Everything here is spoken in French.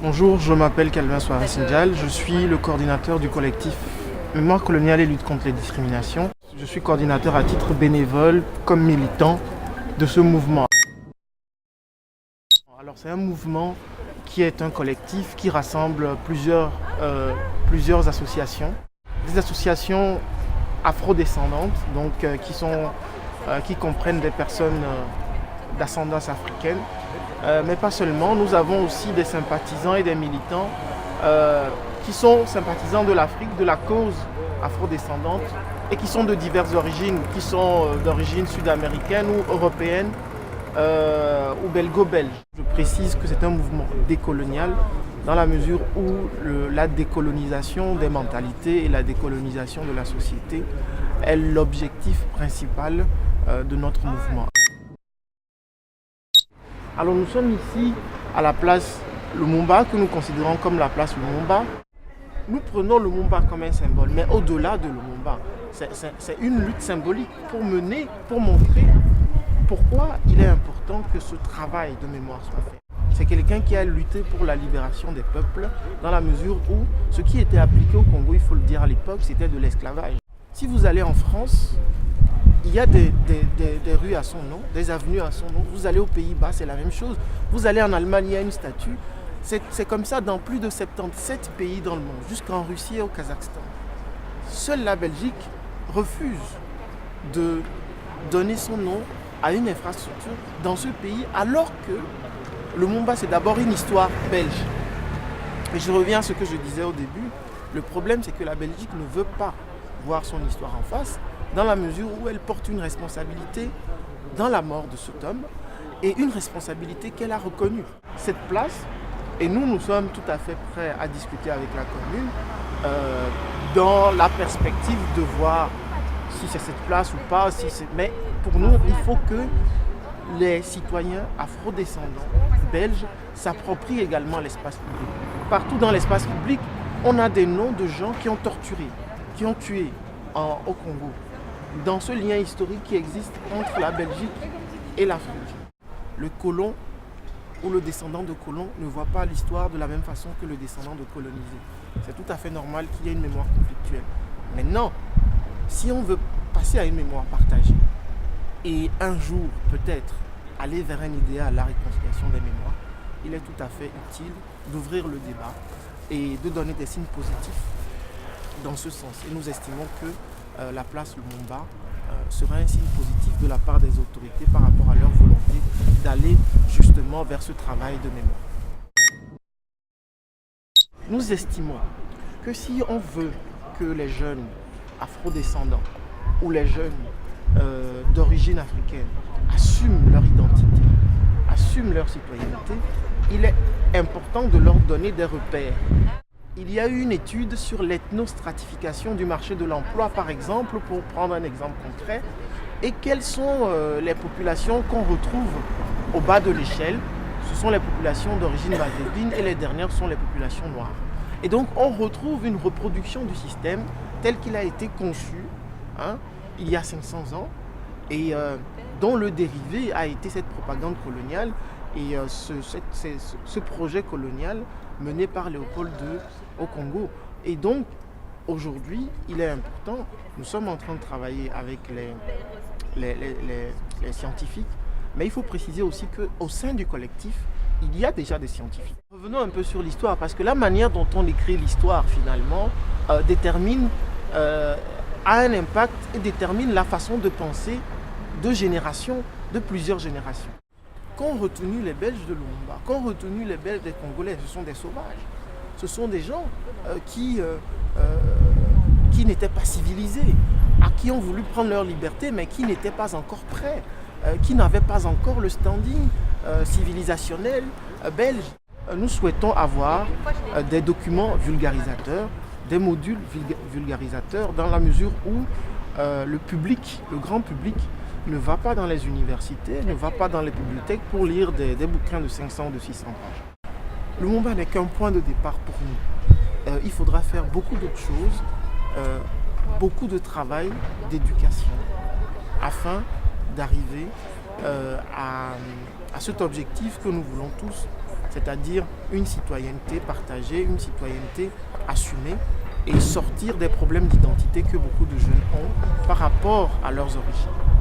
Bonjour, je m'appelle Calvin Soares-Sindial, je suis le coordinateur du collectif Mémoire coloniale et lutte contre les discriminations. Je suis coordinateur à titre bénévole comme militant de ce mouvement. Alors c'est un mouvement qui est un collectif qui rassemble plusieurs associations. Des associations afrodescendantes, donc qui comprennent des personnes d'ascendance africaine. Mais pas seulement, nous avons aussi des sympathisants et des militants qui sont sympathisants de l'Afrique, de la cause afrodescendante et qui sont de diverses origines, qui sont d'origine sud-américaine ou européenne ou belgo-belge. Je précise que c'est un mouvement décolonial dans la mesure où la décolonisation des mentalités et la décolonisation de la société est l'objectif principal de notre mouvement. Alors nous sommes ici à la place Lumumba, que nous considérons comme la place Lumumba. Nous prenons Lumumba comme un symbole, mais au-delà de Lumumba, c'est une lutte symbolique pour montrer pourquoi il est important que ce travail de mémoire soit fait. C'est quelqu'un qui a lutté pour la libération des peuples, dans la mesure où ce qui était appliqué au Congo, il faut le dire à l'époque, c'était de l'esclavage. Si vous allez en France, il y a des rues à son nom, des avenues à son nom. Vous allez aux Pays-Bas, c'est la même chose. Vous allez en Allemagne, il y a une statue. C'est comme ça dans plus de 77 pays dans le monde, jusqu'en Russie et au Kazakhstan. Seule la Belgique refuse de donner son nom à une infrastructure dans ce pays, alors que le Lumumba, c'est d'abord une histoire belge. Et je reviens à ce que je disais au début. Le problème, c'est que la Belgique ne veut pas voir son histoire en face, dans la mesure où elle porte une responsabilité dans la mort de cet homme et une responsabilité qu'elle a reconnue. Cette place, et nous sommes tout à fait prêts à discuter avec la commune dans la perspective de voir si c'est cette place ou pas. Mais pour nous, il faut que les citoyens afrodescendants belges s'approprient également l'espace public. Partout dans l'espace public, on a des noms de gens qui ont torturé, qui ont tué au Congo, dans ce lien historique qui existe entre la Belgique et l'Afrique. Le colon ou le descendant de colon ne voit pas l'histoire de la même façon que le descendant de colonisé. C'est tout à fait normal qu'il y ait une mémoire conflictuelle. Maintenant, si on veut passer à une mémoire partagée et un jour peut-être aller vers un idéal, la réconciliation des mémoires, il est tout à fait utile d'ouvrir le débat et de donner des signes positifs dans ce sens. Et nous estimons que la place Lumumba sera un signe positif de la part des autorités par rapport à leur volonté d'aller justement vers ce travail de mémoire. Nous estimons que si on veut que les jeunes afrodescendants ou les jeunes d'origine africaine assument leur identité, assument leur citoyenneté, il est important de leur donner des repères. Il y a eu une étude sur l'ethnostratification du marché de l'emploi, par exemple, pour prendre un exemple concret, et quelles sont les populations qu'on retrouve au bas de l'échelle. Ce sont les populations d'origine maghrébine et les dernières sont les populations noires. Et donc on retrouve une reproduction du système tel qu'il a été conçu il y a 500 ans et dont le dérivé a été cette propagande coloniale et ce projet colonial mené par Léopold II au Congo. Et donc, aujourd'hui, il est important, nous sommes en train de travailler avec les scientifiques, mais il faut préciser aussi qu'au sein du collectif, il y a déjà des scientifiques. Revenons un peu sur l'histoire, parce que la manière dont on écrit l'histoire, finalement, a un impact et détermine la façon de penser de plusieurs générations. Qu'ont retenu les Belges de Lumumba, qu'ont retenu les Belges des Congolais, ce sont des sauvages. Ce sont des gens qui n'étaient pas civilisés, à qui ont voulu prendre leur liberté, mais qui n'étaient pas encore prêts, qui n'avaient pas encore le standing civilisationnel belge. Nous souhaitons avoir des documents vulgarisateurs, des modules vulgarisateurs, dans la mesure où le public, le grand public, ne va pas dans les universités, ne va pas dans les bibliothèques pour lire des bouquins de 500 ou de 600 pages. Le Lumumba n'est qu'un point de départ pour nous. Il faudra faire beaucoup d'autres choses, beaucoup de travail, d'éducation, afin d'arriver à cet objectif que nous voulons tous, c'est-à-dire une citoyenneté partagée, une citoyenneté assumée et sortir des problèmes d'identité que beaucoup de jeunes ont par rapport à leurs origines.